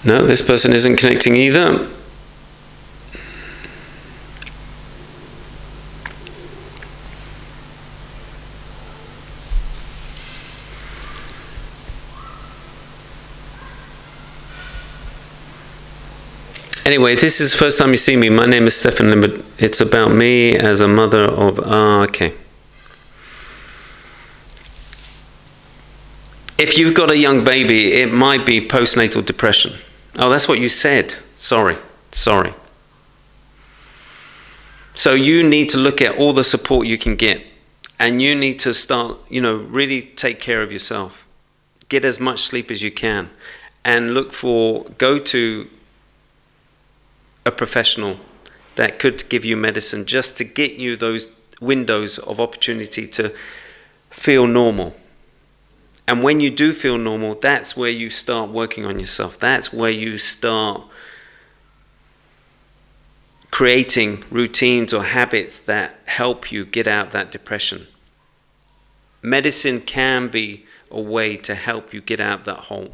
No, this person isn't connecting either. Anyway, if this is the first time you see me, my name is Stefan Lindberg. It's about me as a mother of... okay. If you've got a young baby, it might be postnatal depression. Oh, that's what you said. Sorry. So you need to look at all the support you can get. And you need to start, really take care of yourself. Get as much sleep as you can. And go to a professional that could give you medicine just to get you those windows of opportunity to feel normal. And when you do feel normal, that's where you start working on yourself. That's where you start creating routines or habits that help you get out that depression. Medicine can be a way to help you get out that hole,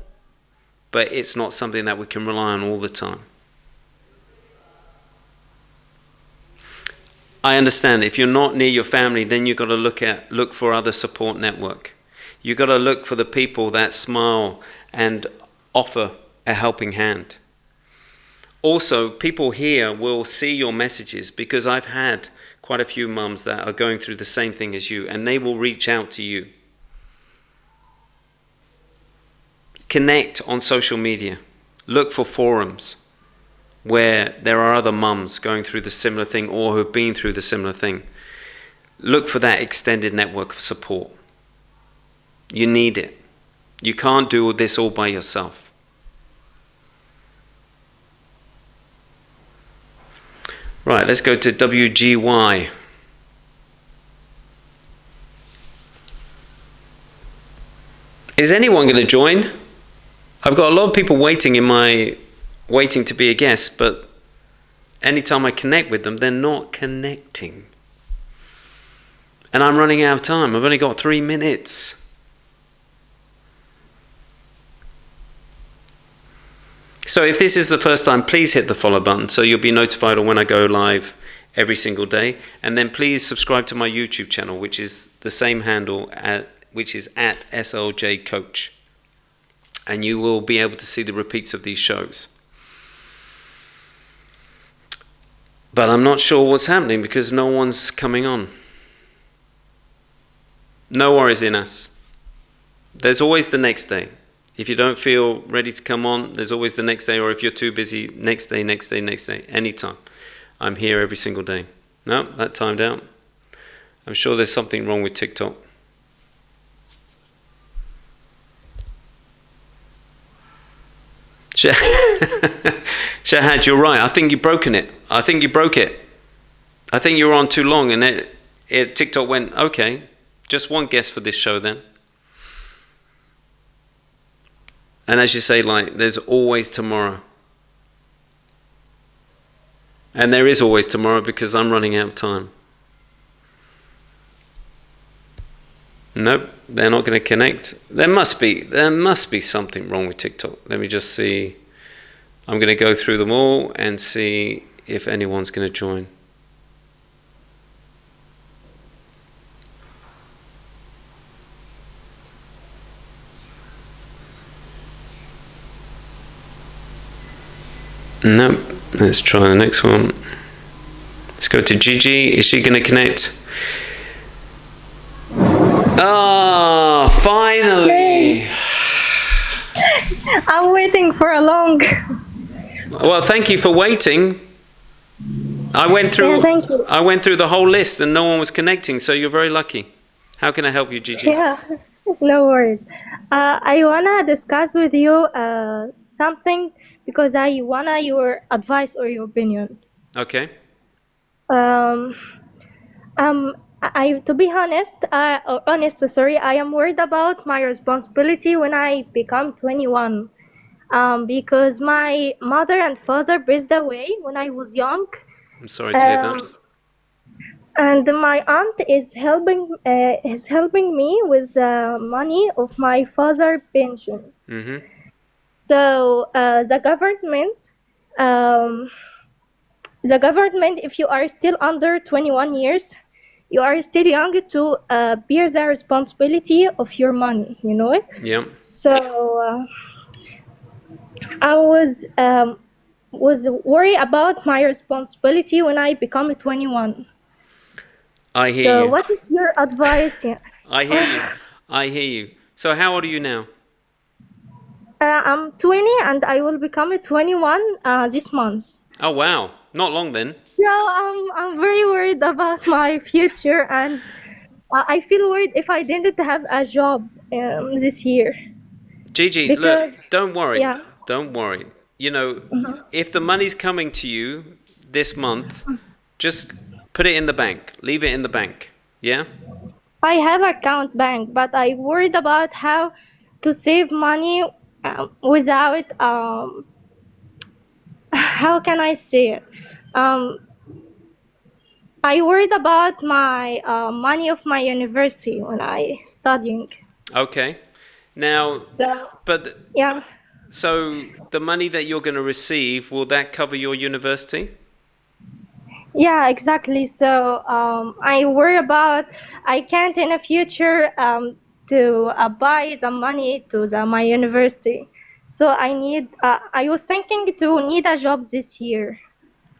but it's not something that we can rely on all the time. I understand if you're not near your family, then you've got to look for other support network. You've got to look for the people that smile and offer a helping hand. Also, people here will see your messages, because I've had quite a few mums that are going through the same thing as you, and they will reach out to you. Connect on social media. Look for forums where there are other mums going through the similar thing or who have been through the similar thing. Look for that extended network of support. You need it. You can't do this all by yourself. Right, let's go to WGY. Is anyone going to join? I've got a lot of people waiting to be a guest, but anytime I connect with them, they're not connecting. And I'm running out of time. I've only got 3 minutes. So if this is the first time, please hit the follow button so you'll be notified when I go live every single day. And then please subscribe to my YouTube channel, which is the same handle, which is at SLJ Coach. And you will be able to see the repeats of these shows. But I'm not sure what's happening because no one's coming on. No worries, Ines. There's always the next day. If you don't feel ready to come on, there's always the next day, or if you're too busy, next day, anytime. I'm here every single day. No, that timed out. I'm sure there's something wrong with TikTok. Shahad, you're right. I think you've broken it. I think you broke it. I think you were on too long, and TikTok went, okay, just one guest for this show then. And as you say, like, there's always tomorrow. And there is always tomorrow because I'm running out of time. Nope, they're not going to connect. There must be something wrong with TikTok. Let me just see. I'm going to go through them all and see if anyone's going to join. Nope. Let's try the next one. Let's go to Gigi. Is she going to connect? Ah, finally. I'm waiting for a long. Well, thank you for waiting. I went through. Yeah, thank you. I went through the whole list and no one was connecting. So you're very lucky. How can I help you, Gigi? Yeah, no worries. I wanna discuss with you something because I wanna your advice or your opinion. Okay. Um, to be honest, sorry, I am worried about my responsibility when I become 21. Because my mother and father passed away when I was young. I'm sorry to hear that. And my aunt is helping me with the money of my father pension. Mm-hmm. So the government, if you are still under 21 years, you are still young to bear the responsibility of your money. You know it. Yeah. So I was worried about my responsibility when I become 21. I hear So you. what is your advice? Yeah. I hear you. I hear you. So how old are you now? I'm 20 and I will become 21 this month. Oh wow, not long then. So I'm very worried about my future, and I feel worried if I didn't have a job this year. Gigi, Because look, don't worry. yeah. Don't worry. You know, if the money's coming to you this month, just put it in the bank. Leave it in the bank. Yeah? I have account bank, but I worried about how to save money without how can I say it? I worried about my money of my university when I studying. Okay. Now, So but yeah, so the money that you're going to receive, will that cover your university? yeah, exactly. So I worry about I can't in the future to buy the money to my university. So I need. I was thinking to need a job this year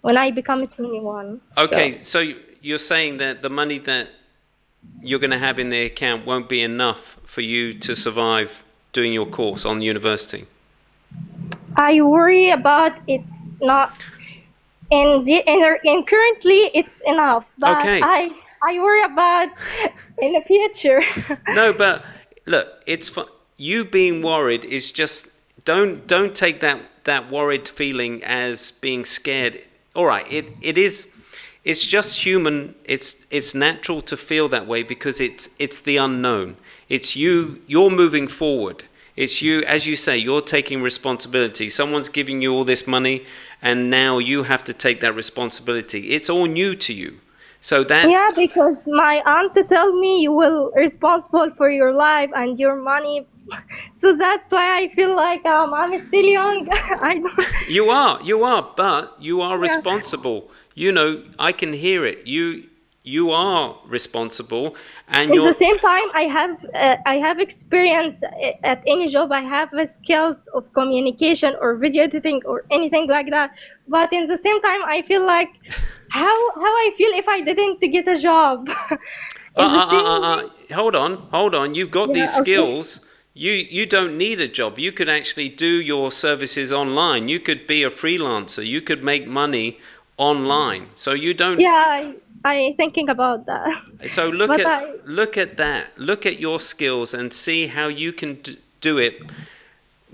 when I become 21. So Okay, so you're saying that the money that you're going to have in the account won't be enough for you to survive doing your course on university. I worry about it's not in currently it's enough, but Okay. I worry about in the future. No, but look, you being worried is just don't take that worried feeling as being scared. All right, it is it's just human. It's natural to feel that way because it's the unknown. It's you're moving forward. It's you, as you say, you're taking responsibility. Someone's giving you all this money and now you have to take that responsibility. It's all new to you. So Yeah, that's because my aunt tell me you will responsible for your life and your money. So that's why I feel like I'm still young. I don't. You are, but you are Yeah. responsible. You know, I can hear it. You are responsible, and In the you're. same time, I have experience at any job. I have skills of communication or video editing or anything like that. But in the same time, I feel like how I feel if I didn't get a job. In the same way. Hold on. You've got these Yeah. Okay. skills. You don't need a job. You could actually do your services online. You could be a freelancer. You could make money online. So you don't. Yeah, I thinking about that. So But I look at that. Look at your skills and see how you can do it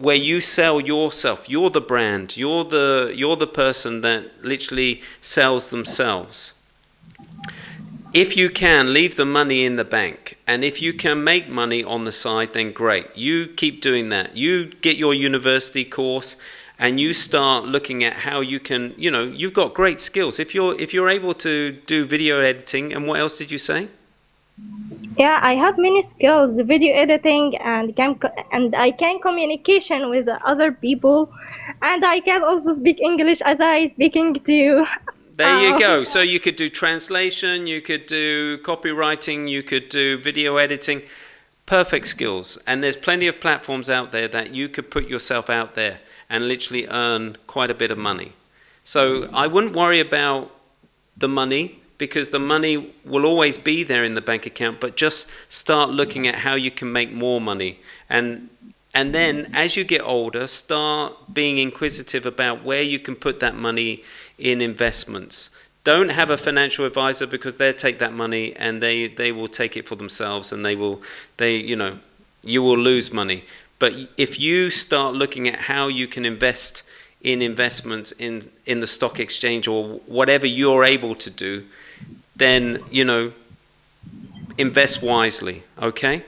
where you sell yourself. You're the brand. You're the person that literally sells themselves. If you can, leave the money in the bank. And if you can make money on the side, then great. You keep doing that. You get your university course and you start looking at how you can, you've got great skills. If you're able to do video editing, and what else did you say? yeah, I have many skills, video editing and I can communication with the other people, and I can also speak English as I speaking to you. There you go. Yeah. So you could do translation, you could do copywriting, you could do video editing. Perfect skills. And there's plenty of platforms out there that you could put yourself out there and literally earn quite a bit of money. So I wouldn't worry about the money because the money will always be there in the bank account, but just start looking at how you can make more money. And then as you get older, start being inquisitive about where you can put that money in investments. Don't have a financial advisor because they'll take that money and they will take it for themselves and you will lose money. But if you start looking at how you can invest in investments in the stock exchange or whatever you're able to do, then invest wisely, okay?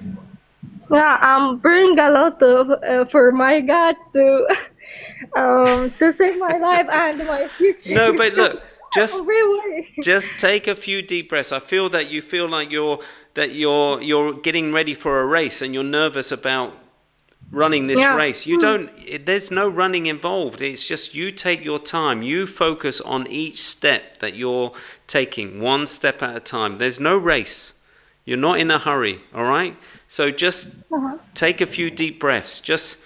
Yeah, I'm bring a lot of for my God to save my life and my future No, but look, because I'm just very worried. just take a few deep breaths. I feel that you feel like you're getting ready for a race and you're nervous about running this Yeah. race. There's no running involved. It's just you take your time. You focus on each step that you're taking, one step at a time. There's no race. You're not in a hurry, all right? So just Uh-huh. take a few deep breaths. Just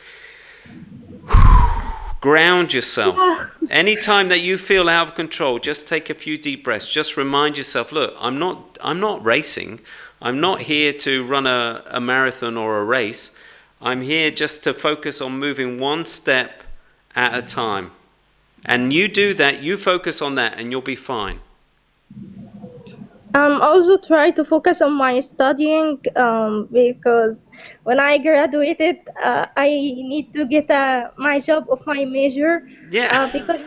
ground yourself. Yeah. Anytime that you feel out of control, just take a few deep breaths. Just remind yourself, look, I'm not racing. I'm not here to run a marathon or a race. I'm here just to focus on moving one step at a time. And you do that, you focus on that, and you'll be fine. Also try to focus on my studying because when I graduated, I need to get my job of my major Yeah. because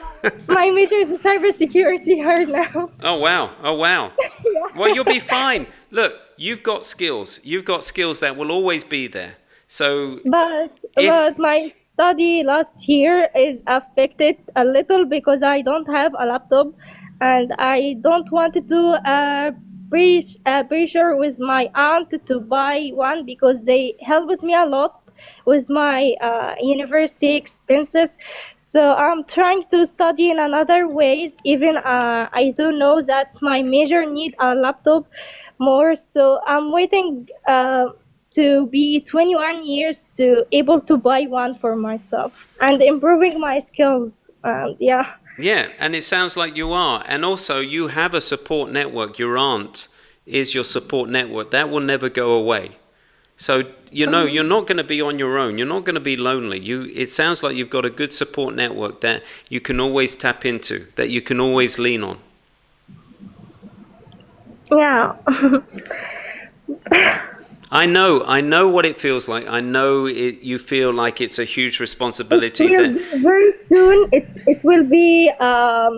my major is cybersecurity right now. Oh, wow. Oh, wow. Well, you'll be fine. Look, you've got skills. You've got skills that will always be there. So but if but my study last year is affected a little because I don't have a laptop, and I don't want to pressure with my aunt to buy one because they helped me a lot with my university expenses. So I'm trying to study in another ways. Even I do know that my major need a laptop more. So I'm waiting to be 21 years to able to buy one for myself and improving my skills. And yeah. Yeah, and it sounds like you are. And also, you have a support network. Your aunt is your support network. That will never go away. So, you're not going to be on your own. You're not going to be lonely. It sounds like you've got a good support network that you can always tap into, that you can always lean on. Yeah. I know what it feels like. I know you feel like it's a huge It responsibility will that be very soon. It will be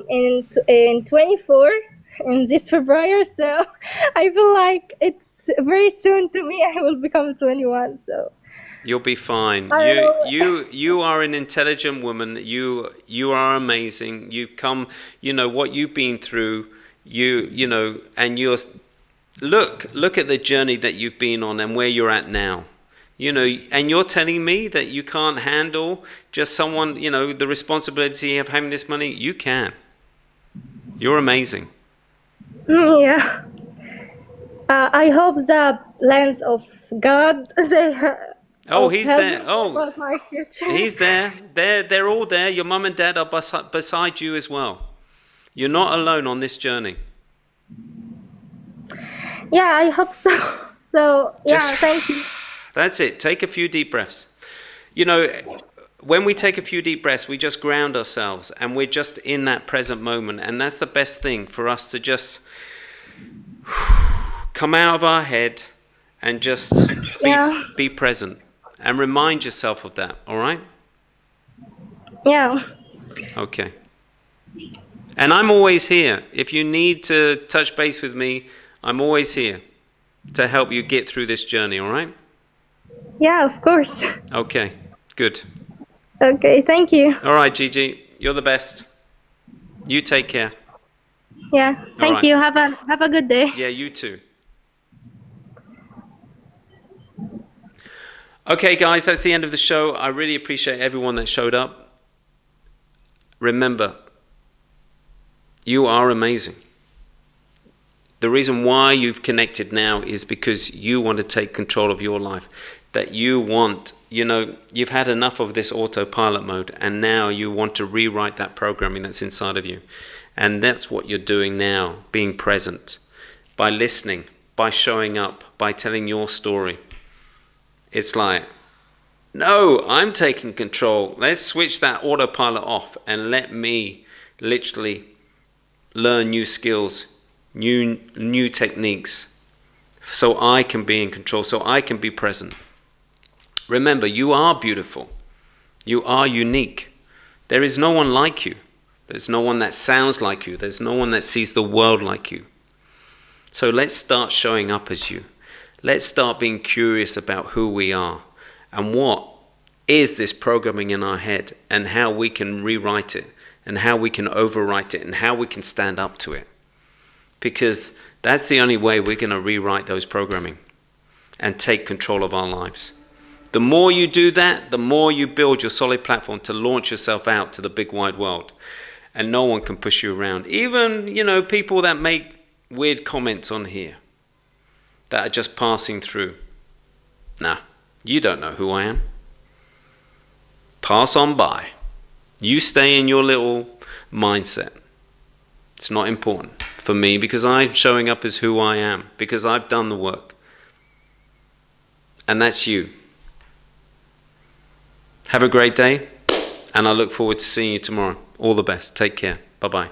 in 24 in this February. So I feel like it's very soon to me. I will become 21. So you'll be fine. I You will. you you are an intelligent woman. You are amazing. You've come, what you've been through. And look at the journey that you've been on and where you're at now. And you're telling me that you can't handle just someone, the responsibility of having this money. You can. You're amazing. Yeah. I hope the plans of God Oh, of he's there. helping me Oh, about my future. he's there. They're all there. Your mum and dad are beside you as well. You're not alone on this journey. Yeah, I hope so. So Just yeah, thank you. that's it. Take a few deep breaths. When we take a few deep breaths, we just ground ourselves and we're just in that present moment. And that's the best thing for us to just come out of our head and just Yeah. be present and remind yourself of that. All right? Yeah. Okay. And I'm always here. If you need to touch base with me, I'm always here to help you get through this journey. All right? Yeah, of course. Okay. Good. Okay, thank you. All right, Gigi. You're the best. You take care. Yeah, All thank right. you. Have a good day. Yeah, you too. Okay, guys, that's the end of the show. I really appreciate everyone that showed up. Remember, you are amazing. The reason why you've connected now is because you want to take control of your life. That you want, you've had enough of this autopilot mode, and now you want to rewrite that programming that's inside of you. And that's what you're doing now, being present, by listening, by showing up, by telling your story. It's like, no, I'm taking control. Let's switch that autopilot off and let me literally learn new skills, new techniques, so I can be in control, so I can be present. Remember, you are beautiful. You are unique. There is no one like you. There's no one that sounds like you. There's no one that sees the world like you. So let's start showing up as you. Let's start being curious about who we are and what is this programming in our head and how we can rewrite it and how we can overwrite it and how we can stand up to it. Because that's the only way we're going to rewrite those programming and take control of our lives. The more you do that, the more you build your solid platform to launch yourself out to the big wide world. And no one can push you around. Even, people that make weird comments on here that are just passing through. Nah, you don't know who I am. Pass on by. You stay in your little mindset. It's not important for me because I'm showing up as who I am, because I've done the work. And that's you. Have a great day, and I look forward to seeing you tomorrow. All the best. Take care. Bye-bye.